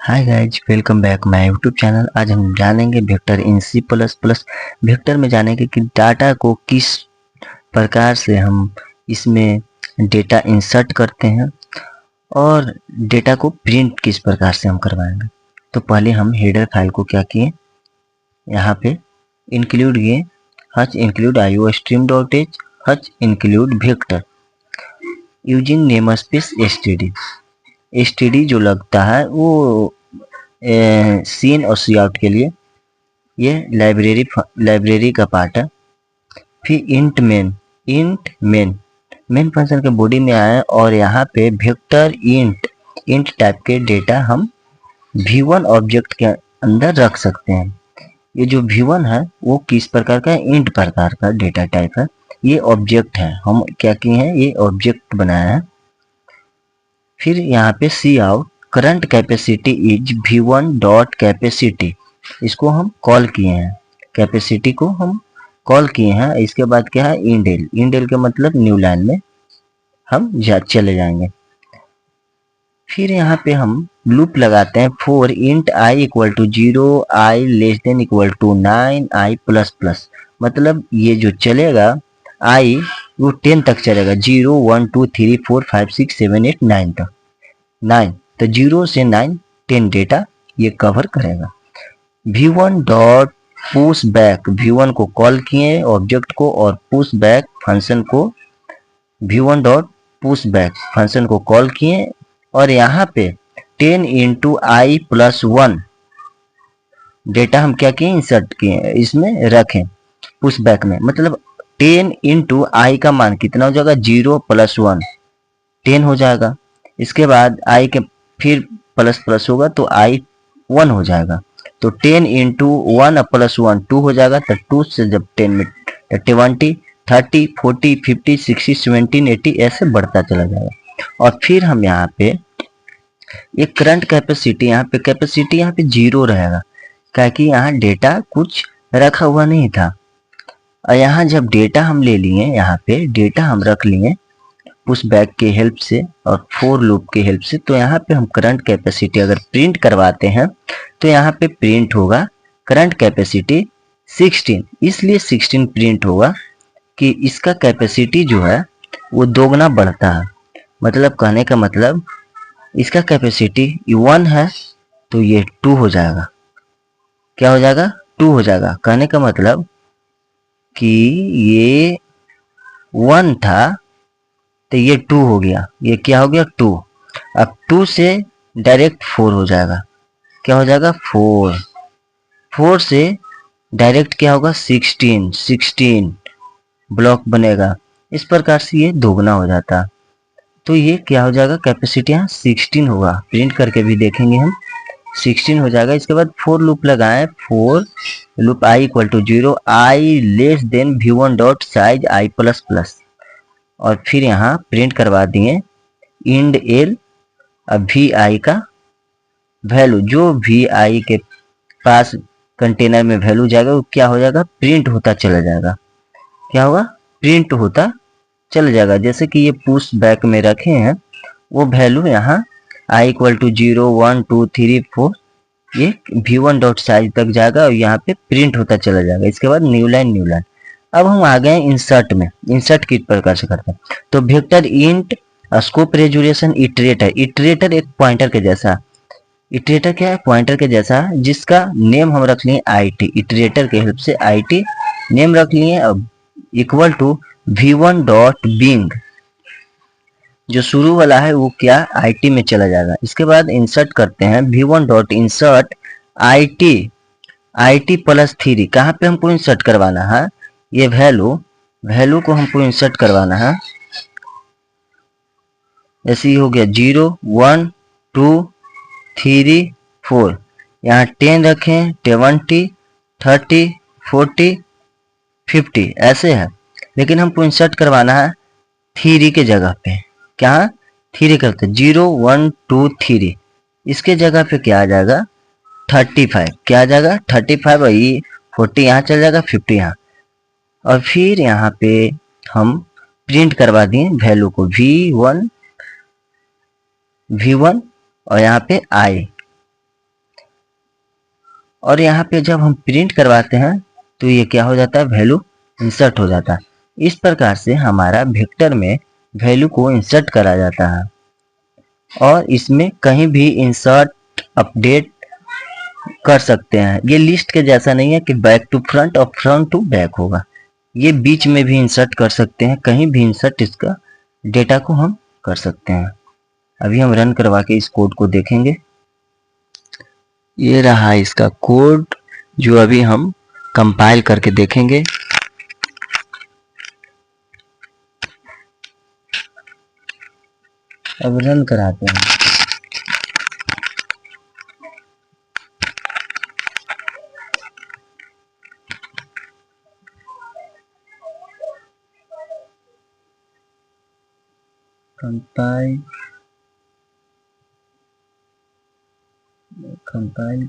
Hi guys, welcome back my YouTube channel. आज हम जानेंगे वेक्टर इन C++। वेक्टर में जानेंगे कि डाटा को किस प्रकार से हम इसमें डेटा इंसर्ट करते हैं और डेटा को प्रिंट किस प्रकार से हम करवाएंगे। तो पहले हम हेडर फाइल को क्या किए, यहाँ पे इंक्लूड किए Hutch include iostream.h Hutch include vector using name space std जो लगता है वो सीन और सी आउट के लिए ये लाइब्रेरी का पार्ट है। फिर इंट मेन फंक्शन के बॉडी में आए और यहाँ पे वेक्टर इंट टाइप के डेटा हम v1 ऑब्जेक्ट के अंदर रख सकते हैं। ये जो v1 है वो किस प्रकार का इंट प्रकार का डेटा टाइप है। ये ऑब्जेक्ट है, हम क्या किए हैं, ये ऑब्जेक्ट बनाया है। फिर यहाँ पे C out current capacity is v1 dot capacity, इसको हम कॉल किए हैं, कैपेसिटी को हम कॉल किए हैं। इसके बाद क्या है, इंडेल के मतलब न्यू लाइन में हम चले जाएंगे। फिर यहाँ पे हम लूप लगाते हैं for int i equal to 0 i less than equal to 9 i plus plus, मतलब ये जो चलेगा i वो 10 तक चलेगा, 0 1 2 3 4 5 6 7 8 9 तक। 9 तो 0 से 9 10 डेटा ये कवर करेगा। v1 dot push back, v1 को कॉल किए ऑब्जेक्ट को और पुश बैक फंक्शन को, v1 dot push back function को कॉल किए और यहाँ पे 10 इंटू आई प्लस 1 डेटा हम क्या किए, इंसर्ट किए, इसमें रखें पुश बैक में। मतलब 10 इंटू आई का मान कितना हो जाएगा, 0 प्लस 1 10 हो जाएगा। इसके बाद आई के फिर प्लस प्लस होगा तो आई 1 हो जाएगा। तो 10 इंटू 1 प्लस 1 2 हो जाएगा। तो 2 से जब 10 में 20 30 40 50 60 70 80 ऐसे बढ़ता चला जाएगा। और फिर हम यहाँ पे ये करंट कैपेसिटी, यहाँ पे कैपेसिटी यहाँ पे 0 रहेगा क्योंकि यहाँ डेटा कुछ रखा हुआ नहीं था। और यहाँ जब डेटा हम ले लिए, यहाँ पे डेटा हम रख लिए पुश बैक के हेल्प से और फोर लूप के हेल्प से, तो यहाँ पे हम करंट कैपेसिटी अगर प्रिंट करवाते हैं तो यहाँ पे प्रिंट होगा करंट कैपेसिटी 16। इसलिए 16 प्रिंट होगा कि इसका कैपेसिटी जो है वो दोगुना बढ़ता है। मतलब कहने का मतलब इसका कैपेसिटी 1 है तो ये 2 हो जाएगा। क्या हो जाएगा, 2 हो जाएगा। कहने का मतलब कि ये 1 था तो ये 2 हो गया, ये क्या हो गया 2। अब 2 से डायरेक्ट 4 हो जाएगा। क्या हो जाएगा 4। 4 से डायरेक्ट क्या होगा 16 ब्लॉक बनेगा। इस प्रकार से ये दोगुना हो जाता। तो ये क्या हो जाएगा, कैपेसिटी यहाँ 16 होगा। प्रिंट करके भी देखेंगे हम, 16 हो जाएगा। इसके बाद फोर लूप लगाएं, for loop i equal to 0 i less than v1 dot size i plus plus, और फिर यहाँ प्रिंट करवा दिए इंड एल। अब वी आई का वैल्यू, जो वी आई के पास कंटेनर में वैल्यू जाएगा वो क्या हो जाएगा, प्रिंट होता चला जाएगा। क्या होगा, प्रिंट होता चला जाएगा। जैसे कि ये पुश बैक में रखे हैं वो वैल्यू यहाँ i इक्वल टू 0 1 2 3 4 ये v1 डॉट साइज तक जाएगा और यहाँ पे प्रिंट होता चला जाएगा। इसके बाद न्यू लाइन। अब हम आ गए इंसर्ट में। इंसर्ट किस प्रकार से करते हैं, तो vector int scope resolution iterator एक पॉइंटर के जैसा। इटरेटर क्या है, पॉइंटर के जैसा, जिसका नेम हम रख लिए IT। इटरेटर के हेल्प से IT नेम रख लिए। अब equal to v1 dot Bing, जो शुरू वाला है वो क्या IT में चला जाएगा। इसके बाद इंसर्ट करते हैं v1 dot insert IT plus 3। कहाँ पे हमको इंसर्ट करवाना है, ये वैल्यू को हमको इंसर्ट करवाना है। ऐसे ही हो गया 0 1 2 3 4, यहाँ 10 रखें, 20 30 40 50 ऐसे है। लेकिन हमको इंसर्ट करवाना है 3 के जगह पे। क्या 3 करते 0 1 2 3, इसके जगह पे क्या आ जाएगा 35। क्या आ जाएगा 35, और ये 40 यहाँ चल जाएगा, 50 यहाँ। और फिर यहाँ पे हम प्रिंट करवा दिए वैल्यू को v1 और यहाँ पे i। और यहाँ पे जब हम प्रिंट करवाते हैं तो ये क्या हो जाता है, वैल्यू इंसर्ट हो जाता है। इस प्रकार से हमारा वेक्टर में वैल्यू को इंसर्ट करा जाता है और इसमें कहीं भी इंसर्ट अपडेट कर सकते हैं। ये लिस्ट के जैसा नहीं है कि बैक टू फ्रंट और फ्रंट टू बैक होगा, ये बीच में भी इंसर्ट कर सकते हैं, कहीं भी इंसर्ट इसका डेटा को हम कर सकते हैं। अभी हम रन करवा के इस कोड को देखेंगे। ये रहा इसका कोड जो अभी हम कंपाइल करके देखेंगे। अब रन कराते हैं। कंपाइल